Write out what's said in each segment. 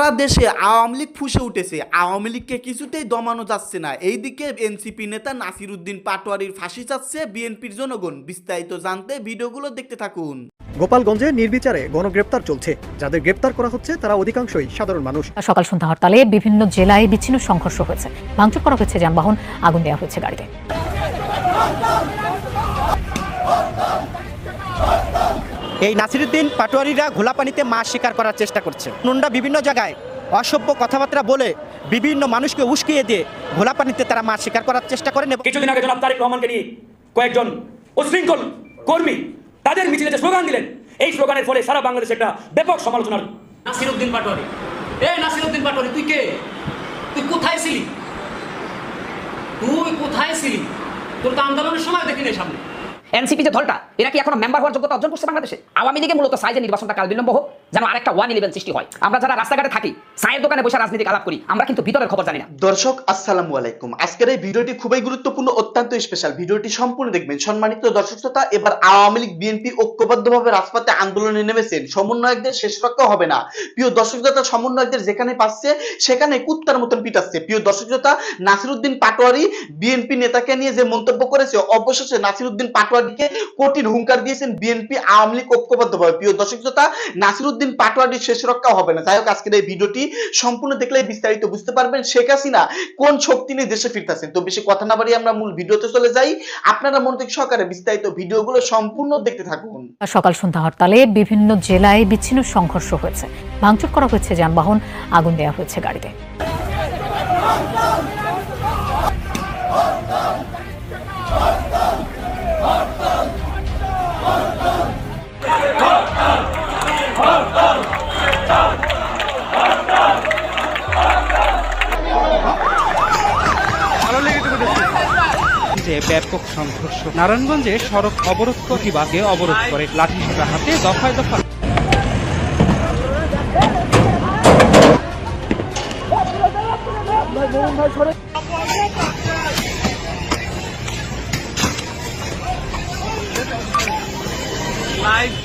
সারা দেশে আওয়ামী লীগ ফুঁসে উঠেছে। আওয়ামী লীগকে কিছুতেই দমানো যাচ্ছে না। এইদিকে এনসিপি নেতা নাসির উদ্দিন পাটোয়ারির ফাঁসি চাচ্ছে বিএনপির জনগণ। বিস্তারিত জানতে ভিডিওগুলো দেখতে থাকুন। গোপালগঞ্জে নির্বিচারে গণগ্রেপ্তার চলছে। যাদের গ্রেপ্তার করা হচ্ছে তারা অধিকাংশই সাধারণ মানুষ। সকাল সন্ধ্যা হরতালে বিভিন্ন জেলায় বিচ্ছিন্ন সংঘর্ষ হয়েছে, ভাঙচুর করা হয়েছে যানবাহন, আগুন দেওয়া হয়েছে গাড়িতে। এই নাসিরউদ্দিন পাটোয়ারিরা ঘোলা পানিতে মাছ শিকার করার চেষ্টা করছে। নুনরা বিভিন্ন জায়গায় অসভ্য কথাবার্তা বলে বিভিন্ন মানুষকে উস্কিয়ে দিয়ে ঘোলা পানিতে তারা মাছ শিকার করার চেষ্টা করেন। কিছুদিন আগে জনাব তারেক রহমানকে নিয়ে কয়েকজন উশৃঙ্খল কর্মী তাদের মিছিলে যে স্লোগান দিলেন, এই স্লোগানের ফলে সারা বাংলাদেশে একটা ব্যাপক সমালোচনার। নাসিরউদ্দিন পাটোয়ারি, নাসিরউদ্দিন পাটোয়ারি, তুই কে? তুই কোথায় ছিলি? তোর তো আন্দোলনের সময় দেখিনি সামনে। এনসিপি যে দলটা, এরা কি এখনো মেম্বার হওয়ার যোগ্যতা অর্জন করছে বাংলাদেশে? আওয়ামী লীগে মূলত চাই যে নির্বাচনটা কাল বিলম্ব হোক, যেন আরেকটা 1-11 সৃষ্টি হয়। আমরা যারা রাস্তাঘাটে থাকি, চায়ের দোকানে বসে রাজনীতিক আলাপ করি, আমরা কিন্তু ভিতরের খবর জানি না। দর্শক আসসালামু আলাইকুম। আজকের এই ভিডিওটি খুবই গুরুত্বপূর্ণ, অত্যন্ত স্পেশাল। ভিডিওটি সম্পূর্ণ দেখবেন। সম্মানিত দর্শক শ্রোতা, এবার আওয়ামী লীগ বিএনপি ঐক্যবদ্ধভাবে রাজপথে আন্দোলনে নেমেছেন। সমন্বয়কদের শেষ রক্ষা হবে না। প্রিয় দর্শক শ্রোতা, সমন্বয়কদের যেখানে পাচ্ছে সেখানে কুত্তার মতন পিটাচ্ছে। প্রিয় দর্শক শ্রোতা, নাসিরউদ্দিন পাটোয়ারি বিএনপি নেতাকে নিয়ে যে মন্তব্য করেছে, অবশেষে নাসিরউদ্দিন পাটোয়ারিকে কঠিন হুঙ্কার দিয়েছেন বিএনপি আওয়ামী লীগ ঐক্যবদ্ধভাবে। প্রিয় দর্শক শ্রোতা, নাসিরউদ্দিন পাটোয়ারির শেষ রক্ষা হবে না। যাই হোক, আজকের এই ভিডিওটি সম্পূর্ণ দেখলে বিস্তারিত বুঝতে পারবেন শেখ হাসিনা কোন শক্তি নিয়ে দেশে ফিরতেছেন। তো বেশি কথা না বাড়িয়ে আমরা মূল ভিডিওতে চলে যাই। আপনারা মনোযোগ সহকারে বিস্তারিত ভিডিওগুলো সম্পূর্ণ দেখতে থাকুন। সকাল সন্ধ্যা হরতালে বিভিন্ন জেলায় বিচ্ছিন্ন সংঘর্ষ হয়েছে, ভাঙচুর করা হয়েছে যানবাহন, আগুন দেওয়া হয়েছে গাড়িতে। ব্যাপক সংঘর্ষ। নারায়ণগঞ্জে সড়ক অবরোধ প্রতিবাদে অবরোধ করে লাঠিসোঁটা হাতে দফায় দফায়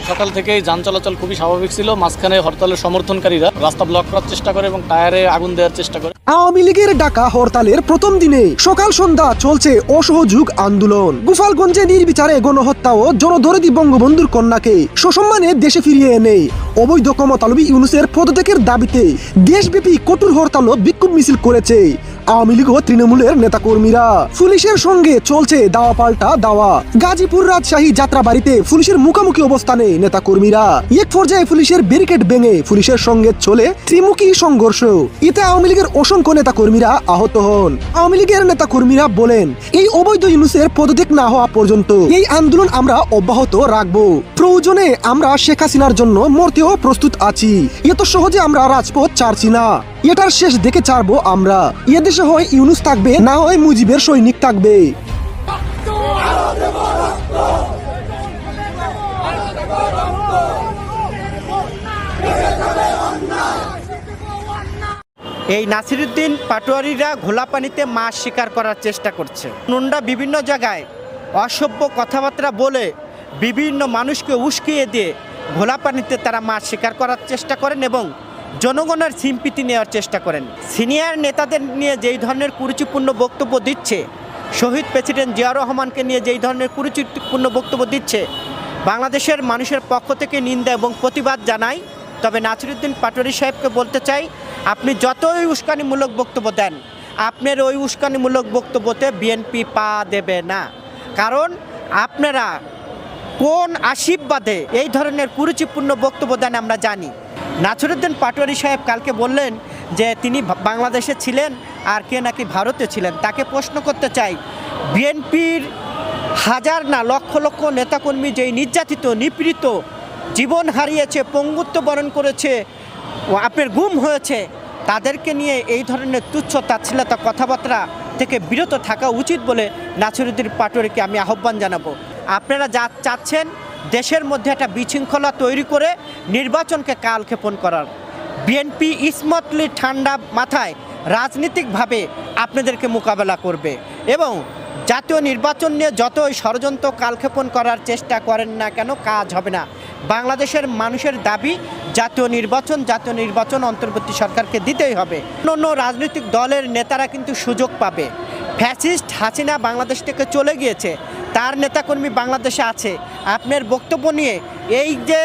সকাল থেকেই যান চলাচল খুবই স্বাভাবিক ছিল। মাঝখানে হরতালের সমর্থনকারীরা রাস্তা ব্লক করার চেষ্টা করে এবং টায়ারে আগুন দেওয়ার চেষ্টা করে। আওয়ামী লীগের ডাকা হরতালের প্রথম দিনে সকাল সন্ধ্যা চলছে অসহযোগ আন্দোলন। গোপালগঞ্জে নির্বিচারে গণহত্যা ও জনদরদি বঙ্গবন্ধুর কন্যাকে সসম্মানে দেশে ফিরিয়ে এনে অবৈধ ক্ষমতালোভী ইউনূসের পদত্যাগের দাবিতে দেশব্যাপী কঠোর হরতাল ও বিক্ষোভ মিছিল করেছে আওয়ামী লীগ ও তৃণমূলের নেতাকর্মীরা। পুলিশের সঙ্গে চলছে দাওয়া পাল্টা দাওয়া। গাজীপুর রাজশাহী যাত্রাবাড়িতে পুলিশের মুখোমুখি অবস্থানে নেতাকর্মীরা। এক পর্যায়ে পুলিশের ব্যারিকেড ভেঙে পুলিশের সঙ্গে চলে ত্রিমুখী সংঘর্ষ। এতে আওয়ামী লীগের অসংখ্য নেতাকর্মীরা আহত হন। আওয়ামী লীগের নেতাকর্মীরা বলেন, এই অবৈধ ইউনূসের পদত্যাগ না হওয়া পর্যন্ত এই আন্দোলন আমরা অব্যাহত রাখবো। প্রয়োজনে আমরা শেখ হাসিনার জন্য মরতেও প্রস্তুত আছি। এত সহজে আমরা রাজপথ ছাড়ছি না। এটার শেষ দেখে ছাড়বো আমরা। এদেশে হয় ইউনূস থাকবে, না হয় মুজিবের সৈনিক থাকবে। এই নাসিরউদ্দিন পাটোয়ারিরা ঘোলা পানিতে মাছ শিকার করার চেষ্টা করছে। নুনরা বিভিন্ন জায়গায় অসভ্য কথাবার্তা বলে বিভিন্ন মানুষকে উস্কিয়ে দিয়ে ঘোলা পানিতে তারা মাছ শিকার করার চেষ্টা করেন এবং জনগণের সিম্পিতি নেওয়ার চেষ্টা করেন। সিনিয়র নেতাদের নিয়ে যেই ধরনের কুরুচিপূর্ণ বক্তব্য দিচ্ছে, শহীদ প্রেসিডেন্ট জিয়াউর রহমানকে নিয়ে যেই ধরনের কুরুচিপূর্ণ বক্তব্য দিচ্ছে, বাংলাদেশের মানুষের পক্ষ থেকে নিন্দা এবং প্রতিবাদ জানাই। তবে নাসিরউদ্দিন পাটোয়ারি সাহেবকে বলতে চাই, আপনি যতই উস্কানিমূলক বক্তব্য দেন, আপনার ওই উস্কানিমূলক বক্তব্যতে বিএনপি পা দেবে না। কারণ আপনারা কোন আশীর্বাদে এই ধরনের কুরুচিপূর্ণ বক্তব্য দেন আমরা জানি। নাসিরউদ্দিন পাটোয়ারি সাহেব কালকে বললেন যে তিনি বাংলাদেশে ছিলেন আর কে নাকি ভারতে ছিলেন। তাকে প্রশ্ন করতে চাই, বিএনপির হাজার না লক্ষ লক্ষ নেতাকর্মী যেই নির্যাতিত, নিপীড়িত, জীবন হারিয়েছে, পঙ্গুত্ব বরণ করেছে, আপনার গুম হয়েছে, তাদেরকে নিয়ে এই ধরনের তুচ্ছ তাচ্ছিল্যতা কথাবার্তা থেকে বিরত থাকা উচিত বলে নাসিরউদ্দিন পাটোয়ারিকে আমি আহ্বান জানাবো। আপনারা যা চাচ্ছেন দেশের মধ্যে একটা বিশৃঙ্খলা তৈরি করে নির্বাচনকে কালক্ষেপণ করার, বিএনপি স্মার্টলি ঠান্ডা মাথায় রাজনীতিকভাবে আপনাদেরকে মোকাবেলা করবে এবং জাতীয় নির্বাচন নিয়ে যতই ষড়যন্ত্র কালক্ষেপণ করার চেষ্টা করেন না কেন, কাজ হবে না। বাংলাদেশের মানুষের দাবি জাতীয় নির্বাচন অন্তর্বর্তী সরকারকে দিতেই হবে। অন্য রাজনৈতিক দলের নেতারা কিন্তু সুযোগ পাবে। ফ্যাসিস্ট হাসিনা বাংলাদেশ থেকে চলে গিয়েছে, তার নেতাকর্মী বাংলাদেশে আছে। আপনার বক্তব্য নিয়ে এই যে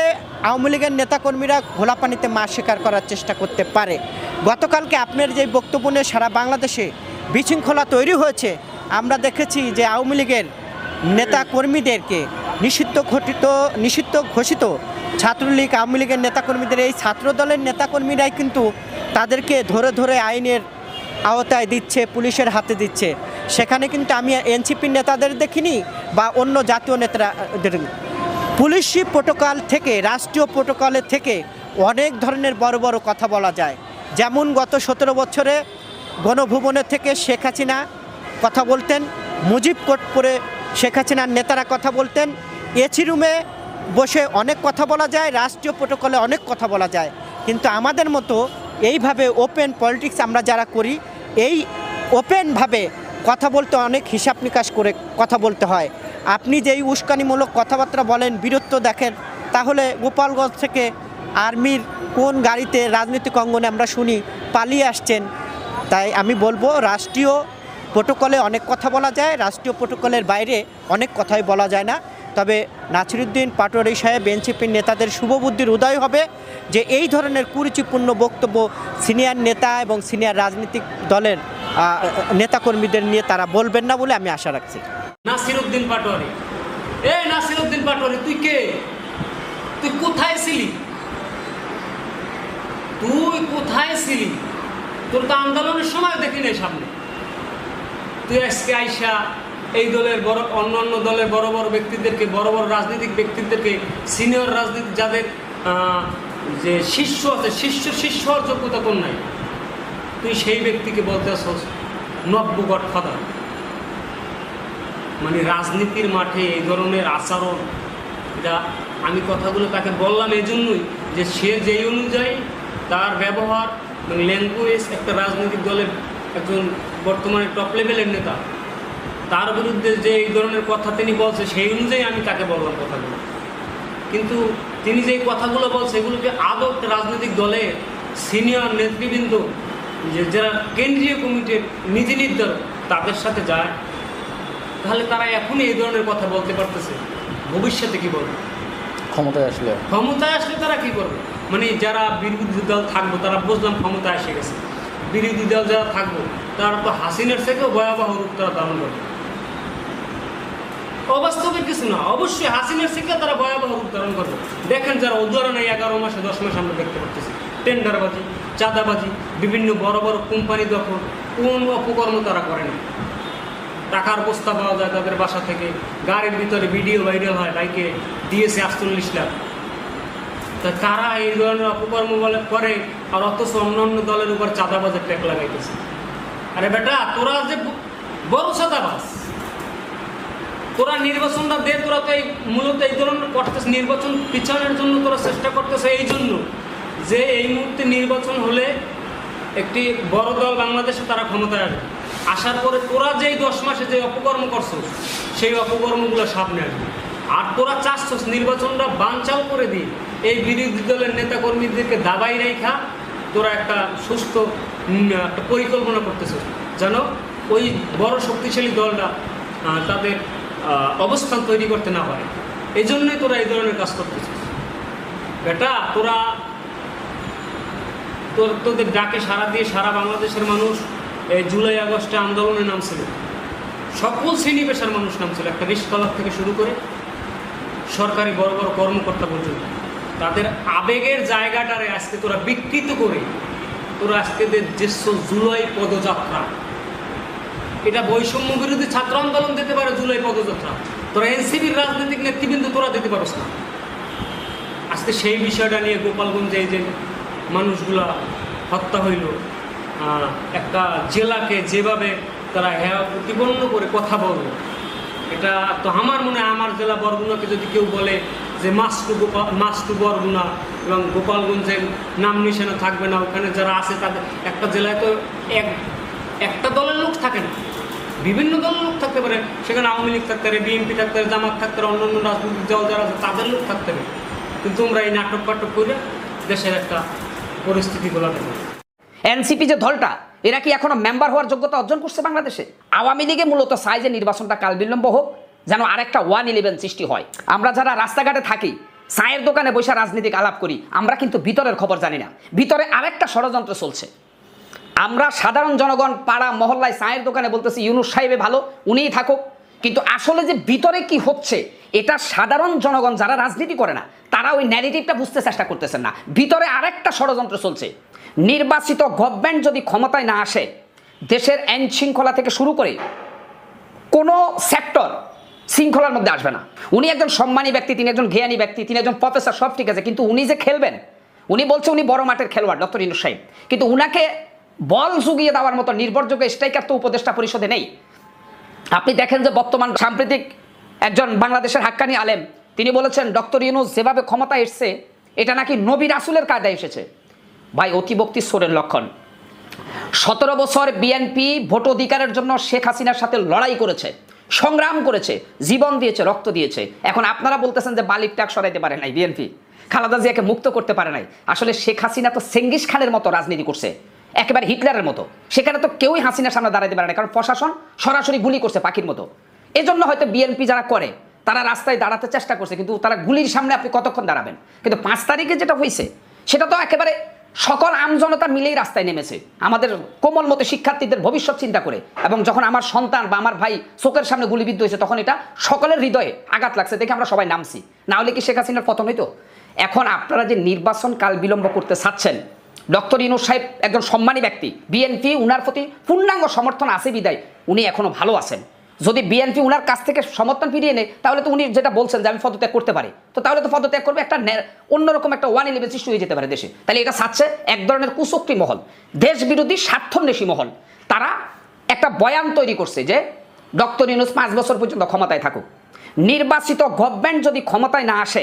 আওয়ামী লীগের নেতাকর্মীরা ঘোলা পানিতে মাছ শিকার করার চেষ্টা করতে পারে। গতকালকে আপনার যে বক্তব্য নিয়ে সারা বাংলাদেশে বিশৃঙ্খলা তৈরি হয়েছে, আমরা দেখেছি যে আওয়ামী লীগের নেতাকর্মীদেরকে নিষিদ্ধ ঘোষিত ছাত্রলীগ আওয়ামী লীগের নেতাকর্মীদের, এই ছাত্র দলের নেতাকর্মীরাই কিন্তু তাদেরকে ধরে ধরে আইনের আওতায় দিচ্ছে, পুলিশের হাতে দিচ্ছে। সেখানে কিন্তু আমি এনসিপির নেতাদের দেখিনি বা অন্য জাতীয় নেতাদের। পুলিশি প্রোটোকল থেকে, রাষ্ট্রীয় প্রোটোকলের থেকে অনেক ধরনের বড় বড় কথা বলা যায়। যেমন গত 17 বছরে গণভবনের থেকে শেখ হাসিনা কথা বলতেন, মুজিব কোর্ট করে শেখ হাসিনার নেতারা কথা বলতেন। এসি রুমে বসে অনেক কথা বলা যায়, রাষ্ট্রীয় প্রোটোকলে অনেক কথা বলা যায়। কিন্তু আমাদের মতো এইভাবে ওপেন পলিটিক্স আমরা যারা করি, এই ওপেনভাবে কথা বলতে অনেক হিসাব নিকাশ করে কথা বলতে হয়। আপনি যেই উস্কানিমূলক কথাবার্তা বলেন, বীরত্ব দেখেন, তাহলে গোপালগঞ্জ থেকে আর্মির কোন গাড়িতে রাজনৈতিক অঙ্গনে আমরা শুনি পালিয়ে আসছেন। তাই আমি বলবো, রাষ্ট্রীয় প্রোটোকলে অনেক কথা বলা যায়, রাষ্ট্রীয় প্রোটোকলের বাইরে অনেক কথাই বলা যায় না। তবে নাসিরউদ্দিন পাটোয়ারী সাহেব এনসিপির নেতাদের শুভবুদ্ধির উদয় হবে যে এই ধরনের কুরুচিপূর্ণ বক্তব্য সিনিয়র নেতা এবং সিনিয়র রাজনৈতিক দলের নেতাকর্মীদের নিয়ে তারা বলবেন না বলে আমি আশা রাখছি। নাসিরউদ্দিন পাটোয়ারী, নাসিরউদ্দিন পাটোয়ারী, তুই কে? তুই কোথায় ছিলি? তোর তো আন্দোলনের সময় দেখি নাই সামনে। তুই আজকে আইসা এই দলের অন্যান্য দলের বড় বড় ব্যক্তিদেরকে, বড় বড় রাজনৈতিক ব্যক্তিদেরকে, সিনিয়র রাজনীতি যাদের যে শিষ্য আছে, শিষ্য হওয়ার যোগ্যতা তোর নাই, তুই সেই ব্যক্তিকে বলতে আসছ নব্য গডফাদার। মানে রাজনীতির মাঠে এই ধরনের আচরণ, এটা আমি কথাগুলো তাকে বললাম এই জন্যই যে সে যেই অনুযায়ী তার ব্যবহার, মানে ল্যাঙ্গুয়েজ, একটা রাজনৈতিক দলের একজন বর্তমানে টপ লেভেলের নেতা, তার বিরুদ্ধে যে এই ধরনের কথা তিনি বলছে, সেই অনুযায়ী আমি তাকে বললাম কথাগুলো। কিন্তু তিনি যেই কথাগুলো বলছে, এগুলোকে আদৌ একটা রাজনৈতিক দলের সিনিয়র নেতৃবৃন্দ, যারা কেন্দ্রীয় কমিটির নীতি নির্ধারক, তাদের সাথে যায়, তাহলে তারা এখনই এই ধরনের কথা বলতে পারতেছে, ভবিষ্যতে কি বলবে? ক্ষমতায় আসলে তারা কি করবে? মানে যারা বিরোধী দল থাকবো, তারা বুঝলাম ক্ষমতায় এসে গেছে, বিরোধী দল যারা থাকবো তারা তো হাসিনার থেকেও ভয়াবহ রূপ তারা ধারণ করবে। অবাস্তবের কিছু না, অবশ্যই হাসিনার থেকে তারা ভয়াবহ রূপ ধারণ করবে। দেখেন যারা উদাহরণ 11 মাসে 10 মাস আমরা দেখতে পাচ্ছি, টেন্ডারবাজি, চাঁদাবাজি, বিভিন্ন বড় বড় কোম্পানি দখল, কোন অপকর্ম তারা করে না। টাকার বস্তা পাওয়া যায় তাদের বাসা থেকে, গাড়ির ভিতরে ভিডিও ভাইরাল হয়, বাইকে দিয়েছে 48 লাখ। তা তারা এই ধরনের অপকর্ম করে, আর অথচ অন্যান্য দলের উপর চাঁদাবাজের ট্যাগ লাগাইতেছে। আরে বেটা, তোরা যে বড় চাঁদাবাজ, তোরা নির্বাচনটা দে, তোরা তো এই মূলত এই ধরনের করতেছে, নির্বাচন পিছানোর জন্য তোরা চেষ্টা করতেছে, এই জন্য যে এই মুহূর্তে নির্বাচন হলে একটি বড় দল বাংলাদেশে তারা ক্ষমতায় আসবে। আসার পরে তোরা যেই 10 মাসে যে অপকর্ম করছো, সেই অপকর্মগুলো সামনে আসবে। আর তোরা চাচ্ছস নির্বাচনটা বানচাল করে দিই, এই বিরোধী দলের নেতাকর্মীদেরকে দাবাই রেখা তোরা একটা সুস্থ একটা পরিকল্পনা করতেছিস, যেন ওই বড় শক্তিশালী দলটা তাদের অবস্থান তৈরি করতে না পারে। এই জন্যই তোরা এই ধরনের কাজ করতেছিস। বেটা, তোদের ডাকে সাড়া দিয়ে সারা বাংলাদেশের মানুষ এই জুলাই আগস্টে আন্দোলনে নামছিল, সকল শ্রেণী পেশার মানুষ নামছিল, একটা রিস্কাওয়ালা থেকে শুরু করে সরকারি বড় বড় কর্মকর্তা পর্যন্ত। তাদের আবেগের জায়গাটারে আজকে তোরা বিকৃত করে তোরা আজকে যে জুলাই পদযাত্রা, এটা বৈষম্য বিরোধী ছাত্র আন্দোলন দিতে পারে জুলাই পদযাত্রা, তোরা এনসিপির রাজনৈতিক নেতৃবৃন্দ তোরা দিতে পারছ না। আজকে সেই বিষয়টা নিয়ে গোপালগঞ্জে এই যে মানুষগুলা হত্যা হইল, একটা জেলাকে যেভাবে তারা হেয় প্রতিপন্ন করে কথা বললো, এটা তো আমার মনে হয় আমার জেলা বরগুনাকে যদি কেউ বলে যে মাস টু বরগুনা এবং গোপালগঞ্জের নাম নিশানা থাকবে না, ওখানে যারা আছে তাদের, একটা জেলায় তো একটা দলের লোক থাকে না, বিভিন্ন দলের লোক থাকতে পারে, সেখানে আওয়ামী লীগ থাকতে পারে, বিএনপি থাকতে পারে, জামাত থাকতে পারে, অন্যান্য রাজনৈতিক দল যারা আছে তাদের লোক থাকতে পারে। কিন্তু তোমরা এই নাটক পাটক করে দেশের একটা পরিস্থিতি গোলাটে পড়ে। এনসিপি যে দলটা, এরা কি এখনো মেম্বার হওয়ার যোগ্যতা অর্জন করছে বাংলাদেশে? আওয়ামী লীগে মূলত চায় যে নির্বাচনটা কাল বিলম্ব হোক, যেন আরেকটা 1-11 সৃষ্টি হয়। আমরা যারা রাস্তাঘাটে থাকি, চায়ের দোকানে বসে রাজনীতিক আলাপ করি, আমরা কিন্তু ভিতরের খবর জানি না। ভিতরে আরেকটা ষড়যন্ত্র চলছে। আমরা সাধারণ জনগণ পাড়া মহল্লায় চায়ের দোকানে বলতেছি ইউনূস সাহেবে ভালো, উনিই থাকুক, কিন্তু আসলে যে ভিতরে কি হচ্ছে এটা সাধারণ জনগণ যারা রাজনীতি করে না তারা ওই ন্যারেটিভটা বুঝতে চেষ্টা করতেছেন না। ভিতরে আরেকটা ষড়যন্ত্র চলছে। নির্বাচিত গভর্নমেন্ট যদি ক্ষমতায় না আসে, দেশের আইন শৃঙ্খলা থেকে শুরু করে কোনো সেক্টর শৃঙ্খলার মধ্যে আসবে না। উনি একজন সম্মানী ব্যক্তি, তিনি একজন জ্ঞানী ব্যক্তি, তিনি একজন প্রফেসর, সব ঠিক আছে, কিন্তু উনি যে খেলবেন, উনি বলছে উনি বড় মাঠের খেলোয়াড় ডক্টর ইউনূস সাহেব, কিন্তু উনাকে বল জুগিয়ে দেওয়ার মতো নির্ভরযোগ্য স্ট্রাইকার তো উপদেষ্টা পরিষদে নেই। আপনি দেখেন যে বর্তমান সাম্প্রতিক একজন বাংলাদেশের হাক্কানি আলেম তিনি বলেছেন ডক্টর ইউনূস যেভাবে ক্ষমতায় এসছে এটা নাকি নবী রাসূলের কায়দায় এসেছে। ভাই, অতিভক্তি সোরের লক্ষণ। 17 বছর বিএনপি ভোট অধিকারের জন্য শেখ হাসিনার সাথে লড়াই করেছে, সংগ্রাম করেছে, জীবন দিয়েছে, রক্ত দিয়েছে। এখন আপনারা বলতেছেন যে বালির টাক সরাইতে পারে নাই বিএনপি, খালেদা জিয়াকে মুক্ত করতে পারে নাই। আসলে শেখ হাসিনা তো চেঙ্গিস খানের মতো রাজনীতি করছে, একেবারে হিটলারের মতো। সেখানে তো কেউই হাসিনার সামনে দাঁড়াতে পারে না, কারণ প্রশাসন সরাসরি গুলি করছে পাখির মতো। এজন্য হয়তো বিএনপি যারা করে তারা রাস্তায় দাঁড়াতে চেষ্টা করছে, কিন্তু তারা গুলির সামনে আপনি কতক্ষণ দাঁড়াবেন? কিন্তু 5 তারিখে যেটা হয়েছে সেটা তো একেবারে সকল আমজনতা মিলেই রাস্তায় নেমেছে আমাদের কোমলমতি শিক্ষার্থীদের ভবিষ্যৎ চিন্তা করে। এবং যখন আমার সন্তান বা আমার ভাই চোখের সামনে গুলিবিদ্ধ হয়েছে তখন এটা সকলের হৃদয়ে আঘাত লাগছে, দেখে আমরা সবাই নামছি। না হলে কি শেখ হাসিনার পতন হইতো? এখন আপনারা যে নির্বাচন কাল বিলম্ব করতে চাচ্ছেন, ডক্টর ইউনূস সাহেব একজন সম্মানী ব্যক্তি, বিএনপি উনার প্রতি পূর্ণাঙ্গ সমর্থন আছে বিদায় উনি এখনো ভালো আছেন। যদি বিএনপি উনার কাছ থেকে সমর্থন ফিরিয়ে নেয় তাহলে তো উনি যেটা বলছেন যে আমি পদত্যাগ করতে পারি, তো তাহলে তো পদত্যাগ করবে, একটা অন্যরকম একটা 1-11 সৃষ্টি হয়ে যেতে পারে দেশে। তাহলে এটা চাচ্ছে এক ধরনের কুচক্রী মহল, দেশ বিরোধী স্বার্থন্বেষী মহল। তারা একটা বয়ান তৈরি করছে যে ডক্টর ইউনূস 5 বছর পর্যন্ত ক্ষমতায় থাকুক। নির্বাচিত গভর্নমেন্ট যদি ক্ষমতায় না আসে,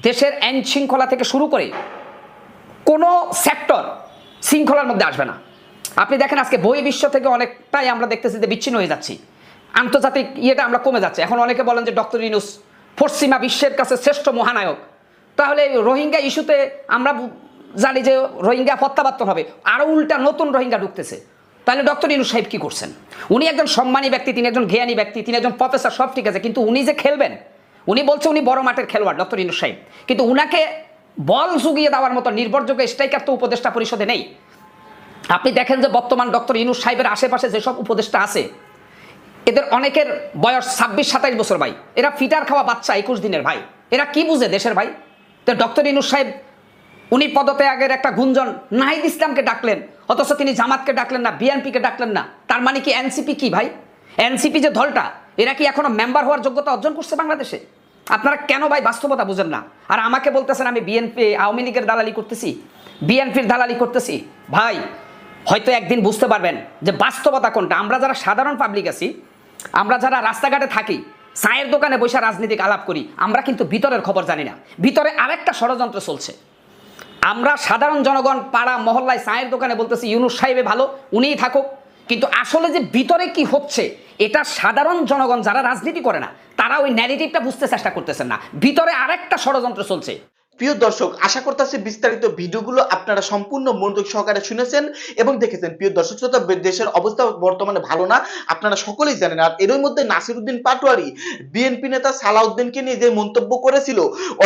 দেশের আইন শৃঙ্খলা থেকে শুরু করে কোনো সেক্টর শৃঙ্খলার মধ্যে আসবে না। আপনি দেখেন আজকে বহির্বিশ্ব থেকে অনেকটাই আমরা দেখতেছি যে বিচ্ছিন্ন হয়ে যাচ্ছি, আন্তর্জাতিক ইয়েটা আমরা কমে যাচ্ছে। এখন অনেকে বলেন যে ডক্টর ইউনূস পশ্চিমা বিশ্বের কাছে শ্রেষ্ঠ মহানায়ক, তাহলে রোহিঙ্গা ইস্যুতে আমরা জানি যে রোহিঙ্গা প্রত্যাবর্তন হবে, আরও উল্টা নতুন রোহিঙ্গা ঢুকতেছে। তাহলে ডক্টর ইউনূস সাহেব কি করছেন? উনি একজন সম্মানী ব্যক্তি, তিনি একজন জ্ঞানী ব্যক্তি, তিনি একজন প্রফেসর, সব ঠিক আছে, কিন্তু উনি যে খেলবেন, উনি বলছে উনি বড় মাঠের খেলোয়াড় ডক্টর ইউনূস সাহেব, কিন্তু উনাকে বল জুগিয়ে দেওয়ার মতো নির্ভরযোগ্য স্ট্রাইকার তো উপদেষ্টা পরিষদে নেই। আপনি দেখেন যে বর্তমান ডক্টর ইউনূস সাহেবের আশেপাশে যেসব উপদেষ্টা আছে এদের অনেকের বয়স 26-27 বছর ভাই, এরা ফিটার খাওয়া বাচ্চা 21 দিনের ভাই, এরা কি বুঝে দেশের ভাই? তো ডক্টর ইউনূস সাহেব উনি পদত্যাগের একটা গুঞ্জন, নাহিদ ইসলামকে ডাকলেন, অথচ তিনি জামাতকে ডাকলেন না, বিএনপিকে ডাকলেন না। তার মানে কি এনসিপি কি ভাই? এনসিপি যে দলটা, এরা কি এখনো মেম্বার হওয়ার যোগ্যতা অর্জন করছে বাংলাদেশে? আপনারা কেন ভাই বাস্তবতা বুঝেন না? আর আমাকে বলতেছেন আমি বিএনপি আওয়ামী লীগের দালালি করতেছি, বিএনপির দালালি করতেছি। ভাই, হয়তো একদিন বুঝতে পারবেন যে বাস্তবতা কোনটা। আমরা যারা সাধারণ পাবলিক আছি, আমরা যারা রাস্তাঘাটে থাকি, চায়ের দোকানে বসে রাজনীতিক আলাপ করি, আমরা কিন্তু ভিতরের খবর জানি না। ভিতরে আরেকটা ষড়যন্ত্র চলছে। আমরা সাধারণ জনগণ পাড়া মহল্লায় চায়ের দোকানে বলতেছি ইউনূস সাহেবে ভালো, উনিই থাকুক, কিন্তু আসলে যে ভিতরে কি হচ্ছে এটা সাধারণ জনগণ যারা রাজনীতি করে না তারা ওই ন্যারেটিভটা বুঝতে চেষ্টা করতেছেন না। ভিতরে আরেকটা ষড়যন্ত্র চলছে। প্রিয় দর্শক, আশা করতেছি বিস্তারিত ভিডিওগুলো আপনারা সম্পূর্ণ মনোযোগ সহকারে শুনেছেন এবং দেখেছেন। প্রিয় দর্শক শ্রোতা, দেশের অবস্থা বর্তমানে ভালো না, আপনারা সকলেই জানেন। আর এর মধ্যে নাসিরউদ্দিন পাটোয়ারি বিএনপি নেতা সালাউদ্দিনকে নিয়ে যে মন্তব্য করেছিল,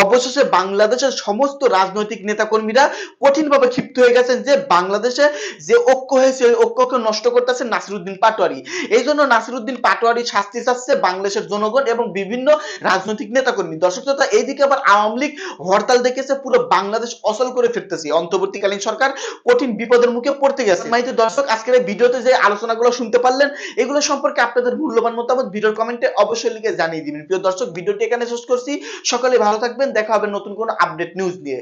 অবশেষে বাংলাদেশের সমস্ত রাজনৈতিক নেতাকর্মীরা কঠিনভাবে ক্ষিপ্ত হয়ে গেছেন যে বাংলাদেশে যে ঐক্য হয়েছে ওই ঐক্যকে নষ্ট করতেছে নাসিরউদ্দিন পাটোয়ারি। এই জন্য নাসিরউদ্দিন পাটোয়ারি শাস্তি চাচ্ছে বাংলাদেশের জনগণ এবং বিভিন্ন রাজনৈতিক নেতাকর্মী। দর্শক শ্রোতা, এইদিকে আবার আওয়ামী লীগ হরতাল দেখেছে, পুরো বাংলাদেশ অচল করে ফিরতেছে, অন্তর্বর্তীকালীন সরকার কঠিন বিপদের মুখে পড়তে গেছে। মাইতে দর্শক, আজকের এই ভিডিওতে যে আলোচনাগুলো শুনতে পারলেন এগুলো সম্পর্কে আপনাদের মূল্যবান মতামত ভিডিওর কমেন্টে অবশ্যই লিখে জানিয়ে দিবেন। প্রিয় দর্শক, ভিডিওটি এখানে শেষ করছি। সকলে ভালো থাকবেন, দেখা হবে নতুন কোনো আপডেট নিউজ নিয়ে।